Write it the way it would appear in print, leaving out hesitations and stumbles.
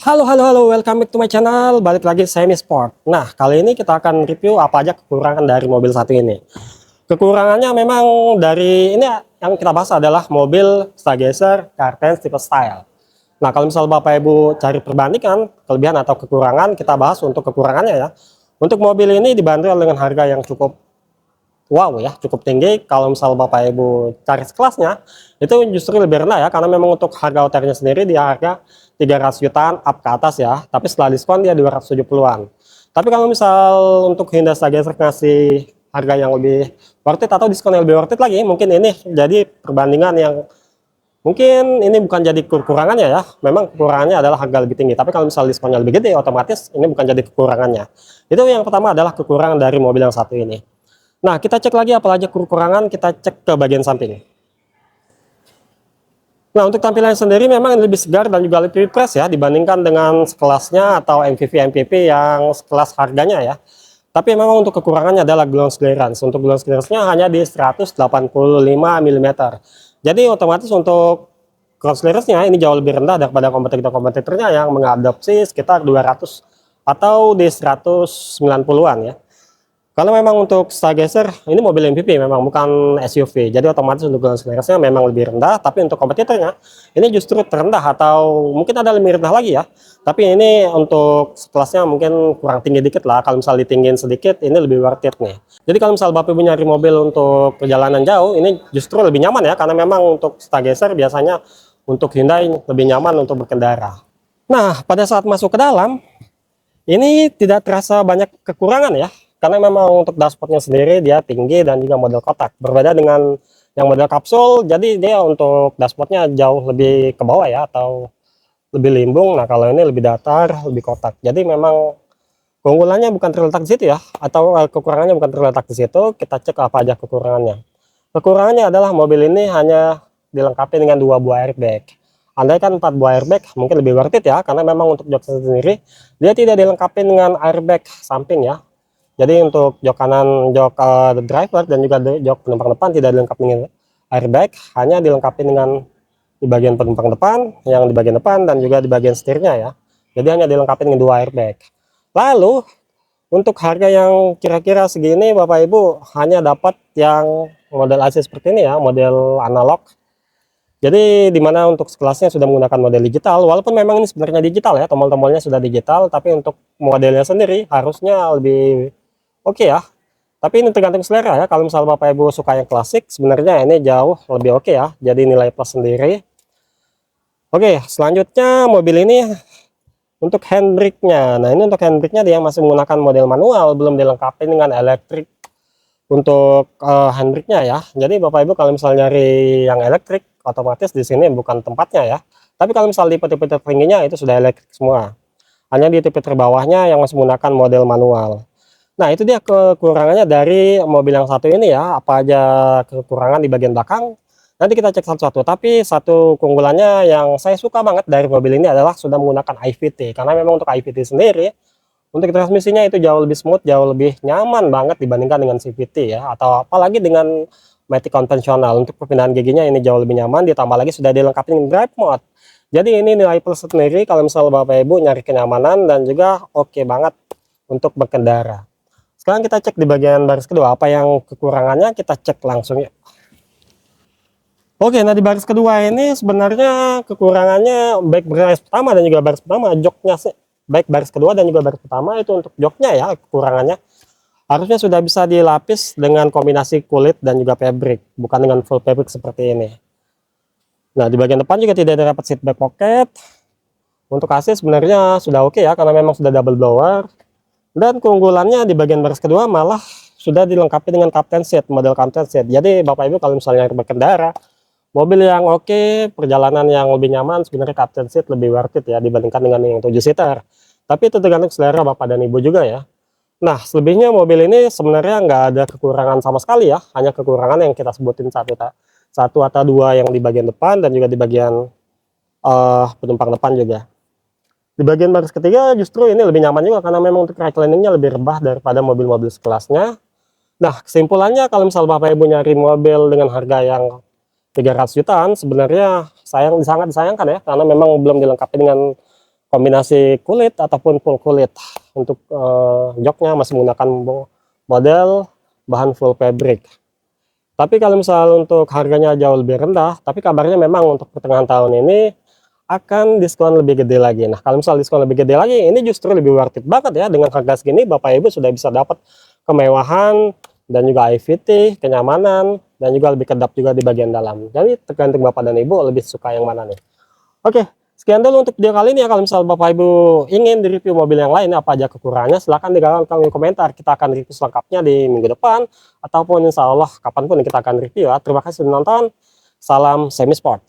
Halo, welcome back to my channel. Balik lagi Semi Sport. Nah, kali ini kita akan review apa aja kekurangan dari mobil satu ini. Kekurangannya memang dari ini yang kita bahas adalah mobil Stargazer Carten tipe Style. Nah, kalau misal Bapak Ibu cari perbandingan, kelebihan atau kekurangan, kita bahas untuk kekurangannya ya. Untuk mobil ini dibanderol dengan harga yang cukup wow ya, cukup tinggi. Kalau misal Bapak Ibu cari sekelasnya, itu justru lebih rendah ya, karena memang untuk harga OTR-nya sendiri dia harga 300 jutaan up ke atas ya, tapi setelah diskon dia 270-an. Tapi kalau misal untuk Hyundai Stargazer ngasih harga yang lebih worth it atau diskon yang lebih worth it lagi, mungkin ini jadi perbandingan yang mungkin ini bukan jadi kekurangannya ya, memang kekurangannya adalah harga lebih tinggi. Tapi kalau misal diskonnya lebih gede, otomatis ini bukan jadi kekurangannya. Itu yang pertama adalah kekurangan dari mobil yang satu ini. Nah, kita cek lagi apa aja kekurangan, kita cek ke bagian samping. Nah, untuk tampilannya sendiri memang lebih segar dan juga lebih fresh ya dibandingkan dengan sekelasnya atau MPV yang sekelas harganya ya. Tapi memang untuk kekurangannya adalah ground clearance. Untuk ground clearance-nya hanya di 185 mm. Jadi otomatis untuk ground clearance-nya ini jauh lebih rendah daripada kompetitor-kompetitornya yang mengadopsi sekitar 200 atau di 190-an ya. Kalau memang untuk Stargazer ini mobil MPV memang bukan SUV, jadi otomatis untuk ground clearance-nya memang lebih rendah. Tapi untuk kompetitornya ini justru terendah atau mungkin ada lebih rendah lagi ya. Tapi ini untuk sekelasnya mungkin kurang tinggi dikit lah. Kalau misal ditinggiin sedikit ini lebih worth it nih. Jadi kalau misal Bapak Ibu nyari mobil untuk perjalanan jauh ini justru lebih nyaman ya, karena memang untuk Stargazer biasanya untuk Hyundai lebih nyaman untuk berkendara. Nah, pada saat masuk ke dalam ini tidak terasa banyak kekurangan ya, karena memang untuk dashboardnya sendiri dia tinggi dan juga model kotak. Berbeda dengan yang model kapsul, jadi dia untuk dashboardnya jauh lebih ke bawah ya, atau lebih limbung. Nah, kalau ini lebih datar, lebih kotak. Jadi memang keunggulannya bukan terletak di situ ya, atau kekurangannya bukan terletak di situ. Kita cek apa aja kekurangannya. Kekurangannya adalah mobil ini hanya dilengkapi dengan 2 buah airbag. Andai kan 4 buah airbag mungkin lebih worth it ya, karena memang untuk jok sendiri dia tidak dilengkapi dengan airbag samping ya. Jadi untuk jok kanan, jok driver dan juga jok penumpang depan tidak dilengkapi dengan airbag, hanya dilengkapi dengan di bagian penumpang depan, yang di bagian depan dan juga di bagian setirnya ya. Jadi hanya dilengkapi dengan 2 airbag. Lalu untuk harga yang kira-kira segini Bapak Ibu hanya dapat yang model AC seperti ini ya, model analog. Jadi dimana untuk sekelasnya sudah menggunakan model digital, walaupun memang ini sebenarnya digital ya, tombol-tombolnya sudah digital, tapi untuk modelnya sendiri harusnya lebih oke ya. Tapi ini tergantung selera ya. Kalau misal Bapak Ibu suka yang klasik, sebenarnya ini jauh lebih oke ya. Jadi nilai plus sendiri. Oke, selanjutnya mobil ini untuk handbrake-nya. Nah, ini untuk handbrake-nya dia masih menggunakan model manual, belum dilengkapi dengan elektrik untuk handbrake-nya ya. Jadi Bapak Ibu kalau misalnya nyari yang elektrik, otomatis di sini bukan tempatnya ya. Tapi kalau misal di tipe tertingginya itu sudah elektrik semua. Hanya di tipe terbawahnya yang masih menggunakan model manual. Nah, itu dia kekurangannya dari mobil yang satu ini ya. Apa aja kekurangan di bagian belakang, nanti kita cek satu-satu. Tapi satu keunggulannya yang saya suka banget dari mobil ini adalah sudah menggunakan IVT. Karena memang untuk IVT sendiri, untuk transmisinya itu jauh lebih smooth, jauh lebih nyaman banget dibandingkan dengan CVT ya. Atau apalagi dengan Matic konvensional. Untuk perpindahan giginya ini jauh lebih nyaman, ditambah lagi sudah dilengkapi dengan drive mode. Jadi ini nilai plus sendiri kalau misalnya Bapak Ibu nyari kenyamanan dan juga oke banget untuk berkendara. Sekarang kita cek di bagian baris kedua, apa yang kekurangannya kita cek langsung ya. Oke, nah di baris kedua ini sebenarnya kekurangannya baik baris pertama dan juga baris pertama, joknya sih. Baik baris kedua dan juga baris pertama itu untuk joknya ya, kekurangannya. Harusnya sudah bisa dilapis dengan kombinasi kulit dan juga fabric, bukan dengan full fabric seperti ini. Nah, di bagian depan juga tidak dapat seat back pocket. Untuk AC sebenarnya sudah oke ya, karena memang sudah double blower. Dan keunggulannya di bagian baris kedua malah sudah dilengkapi dengan captain seat, model captain seat. Jadi Bapak Ibu kalau misalnya berkendara, mobil yang oke, perjalanan yang lebih nyaman, sebenarnya captain seat lebih worth it ya dibandingkan dengan yang 7 seater. Tapi itu tergantung selera Bapak dan Ibu juga ya. Nah, selebihnya mobil ini sebenarnya nggak ada kekurangan sama sekali ya, hanya kekurangan yang kita sebutin satu atau dua yang di bagian depan dan juga di bagian penumpang depan juga. Di bagian baris ketiga justru ini lebih nyaman juga, karena memang untuk ride landingnya lebih rebah daripada mobil-mobil sekelasnya. Nah, kesimpulannya kalau misal Bapak Ibu nyari mobil dengan harga yang 300 jutaan, sebenarnya sangat disayangkan ya, karena memang belum dilengkapi dengan kombinasi kulit ataupun full kulit. Untuk joknya masih menggunakan model bahan full fabric. Tapi kalau misal untuk harganya jauh lebih rendah, tapi kabarnya memang untuk pertengahan tahun ini akan diskon lebih gede lagi. Nah, kalau misal diskon lebih gede lagi, ini justru lebih worth it banget ya. Dengan harga segini, Bapak Ibu sudah bisa dapat kemewahan dan juga IVT, kenyamanan, dan juga lebih kedap juga di bagian dalam. Jadi tergantung Bapak dan Ibu lebih suka yang mana nih. Oke, sekian dulu untuk video kali ini ya. Kalau misal Bapak Ibu ingin di-review mobil yang lain, apa aja kekurangannya, silahkan tinggalkan kolom komentar. Kita akan review selengkapnya di minggu depan, ataupun insya Allah kapanpun kita akan review ya. Terima kasih sudah menonton. Salam semi sport.